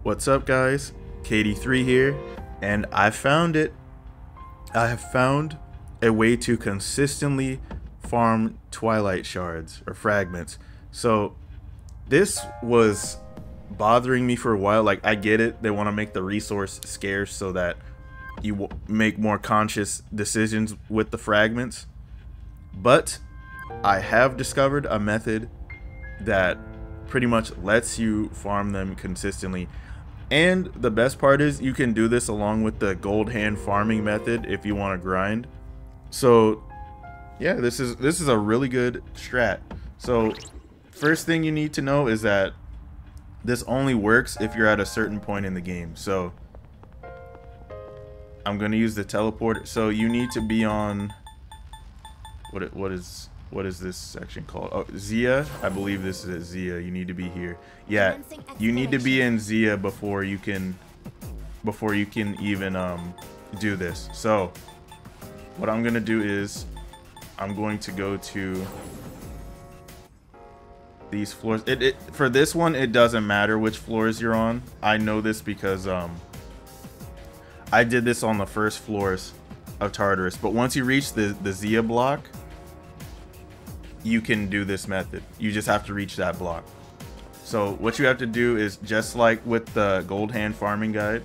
What's up, guys? KD3 here, and I found it. I have found a way to consistently farm Twilight shards or fragments. So this was bothering me for a while. Like, I get it, they want to make the resource scarce so that you make more conscious decisions with the fragments, but I have discovered a method that pretty much lets you farm them consistently. And the best part is you can do this along with the gold hand farming method if you want to grind. So yeah, this is a really good strat. So first thing you need to know is that this only works if you're at a certain point in the game. So I'm gonna use the teleporter. So you need to be on what is this section called? Oh, Zia. I believe this is at Zia. You need to be here. Yeah, you need to be in Zia before you can even do this. So what I'm gonna do is I'm going to go to these floors. For this one, it doesn't matter which floors you're on. I know this because I did this on the first floors of Tartarus. But once you reach the Zia block, you can do this method. You just have to reach that block. So what you have to do is, just like with the gold hand farming guide,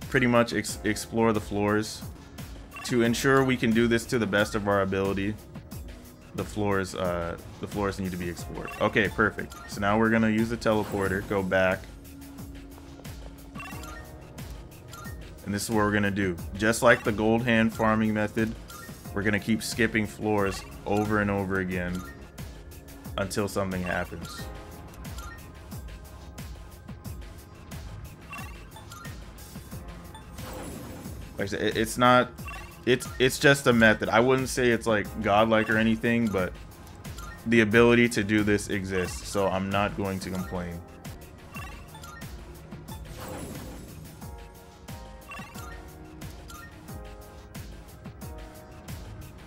pretty much explore the floors. To ensure we can do this to the best of our ability, the floors need to be explored. Okay, perfect. So now we're gonna use the teleporter, go back, and this is what we're gonna do. Just like the gold hand farming method, we're gonna keep skipping floors over and over again until something happens. Like I said, it's just a method. I wouldn't say it's like godlike or anything, but the ability to do this exists, so I'm not going to complain.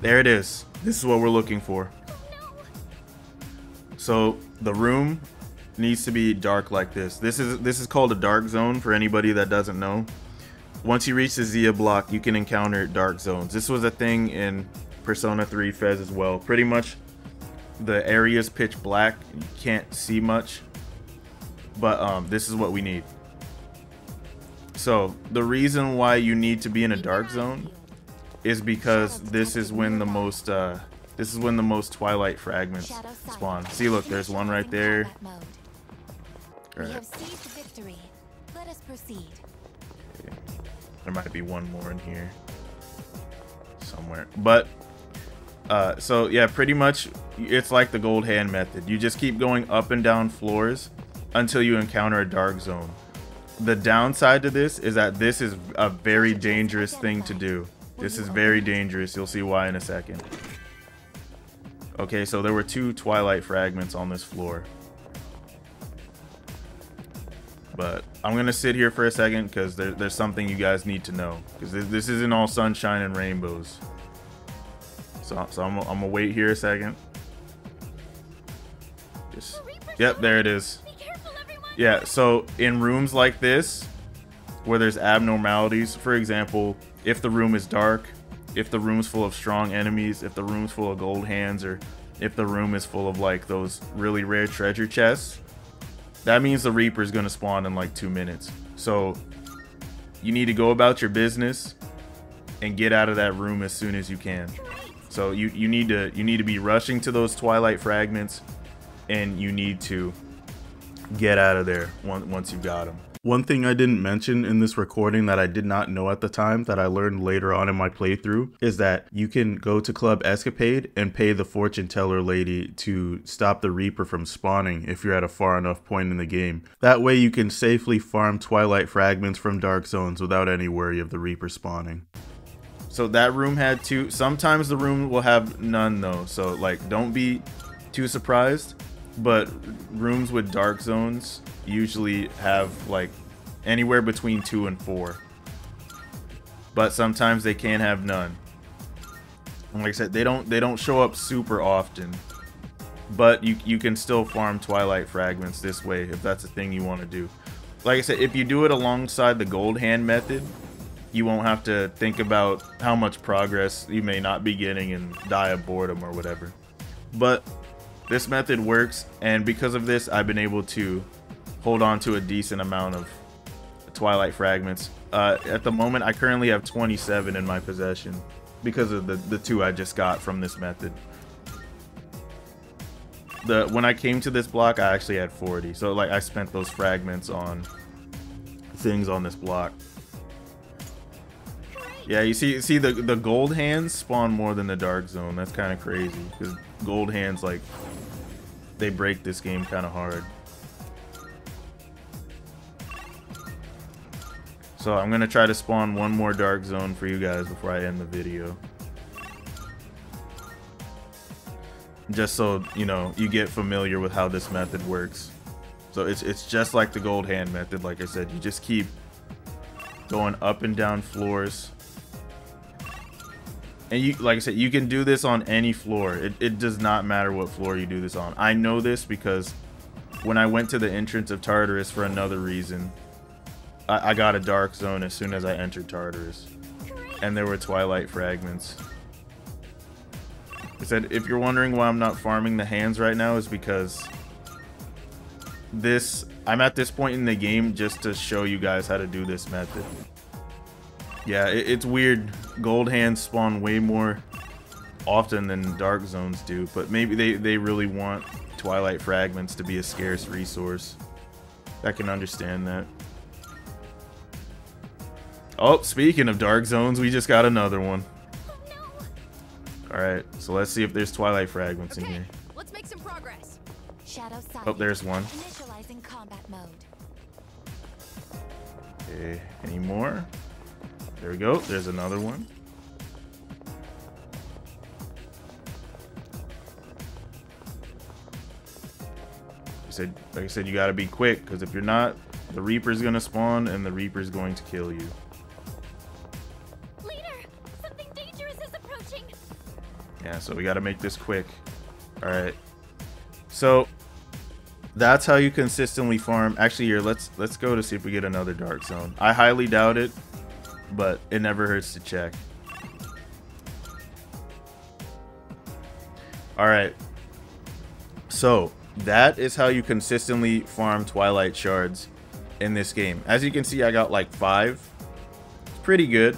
There it is. This is what we're looking for. So the room needs to be dark like this. This is called a dark zone for anybody that doesn't know. Once you reach the Zia block, you can encounter dark zones. This was a thing in Persona 3 Fez as well. Pretty much the area is pitch black. You can't see much, but this is what we need. So the reason why you need to be in a dark zone is because this is when the most Twilight fragments spawn. See, look, there's one right there. All right. Okay. There might be one more in here somewhere, but so yeah, pretty much it's like the gold hand method. You just keep going up and down floors until you encounter a dark zone. The downside to this is that this is a very dangerous thing to do. This is very dangerous. You'll see why in a second. Okay, so there were 2 Twilight fragments on this floor. But I'm going to sit here for a second because there's something you guys need to know. Because this isn't all sunshine and rainbows. So I'm going to wait here a second. Yep, there it is. Yeah, so in rooms like this, where there's abnormalities, for example, if the room is dark, if the room's full of strong enemies, if the room's full of gold hands, or if the room is full of like those really rare treasure chests, that means the Reaper is going to spawn in like 2 minutes. So you need to go about your business and get out of that room as soon as you can. So you need to be rushing to those Twilight fragments, and you need to get out of there once you've got them. One thing I didn't mention in this recording that I did not know at the time, that I learned later on in my playthrough, is that you can go to Club Escapade and pay the fortune teller lady to stop the Reaper from spawning if you're at a far enough point in the game. That way you can safely farm Twilight fragments from dark zones without any worry of the Reaper spawning. So that room had 2. Sometimes the room will have none though, so like don't be too surprised. But rooms with dark zones usually have like anywhere between 2 and 4. But sometimes they can have none. And like I said, they don't show up super often. But you can still farm Twilight fragments this way if that's a thing you want to do. like I said, if you do it alongside the gold hand method, you won't have to think about how much progress you may not be getting and die of boredom or whatever. But this method works, and because of this, I've been able to hold on to a decent amount of Twilight Fragments. At the moment, I currently have 27 in my possession because of the 2 I just got from this method. When I came to this block, I actually had 40, so like I spent those fragments on things on this block. Yeah, you see the gold hands spawn more than the dark zone. That's kind of crazy because gold hands, like, they break this game kind of hard. So I'm gonna try to spawn one more dark zone for you guys before I end the video, just so you know, you get familiar with how this method works. So it's just like the gold hand method. Like I said, you just keep going up and down floors. And you, like I said, you can do this on any floor. It does not matter what floor you do this on. I know this because when I went to the entrance of Tartarus for another reason, I got a dark zone as soon as I entered Tartarus. And there were Twilight Fragments. I said, if you're wondering why I'm not farming the hands right now, is because I'm at this point in the game just to show you guys how to do this method. Yeah, it's weird. Gold hands spawn way more often than dark zones do, but maybe they really want Twilight Fragments to be a scarce resource. I can understand that. Oh, speaking of dark zones, we just got another one. Alright, so let's see if there's Twilight Fragments in here. Let's make some progress. Oh, there's one. Initializing combat mode. Okay, any more? There we go. There's another one. Like I said, you gotta be quick, because if you're not, the Reaper's gonna spawn and the Reaper's going to kill you. Leader, something dangerous is approaching. Yeah, so we gotta make this quick. Alright. So that's how you consistently farm. Actually, here, let's go to see if we get another dark zone. I highly doubt it, but it never hurts to check. Alright, so that is how you consistently farm Twilight Shards in this game. As you can see, I got like 5. It's pretty good,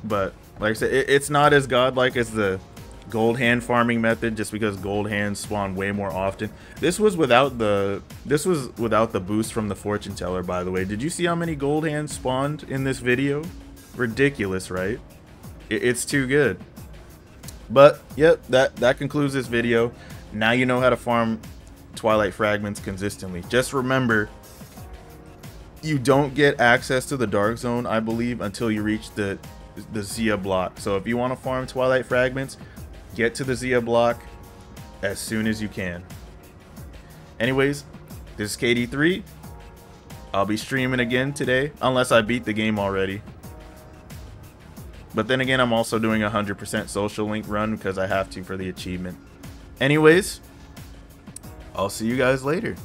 but like I said, it's not as godlike as the gold hand farming method, just because gold hands spawn way more often. This was without the boost from the fortune teller, by the way. Did you see how many gold hands spawned in this video? Ridiculous, right? It's too good. But yep, that concludes this video. Now you know how to farm Twilight Fragments consistently. Just remember, you don't get access to the dark zone, I believe, until you reach the Zia block. So if you want to farm Twilight Fragments, get to the Zia block as soon as you can. Anyways, this is KD3. I'll be streaming again today, unless I beat the game already. But then again, I'm also doing a 100% social link run because I have to for the achievement. Anyways, I'll see you guys later.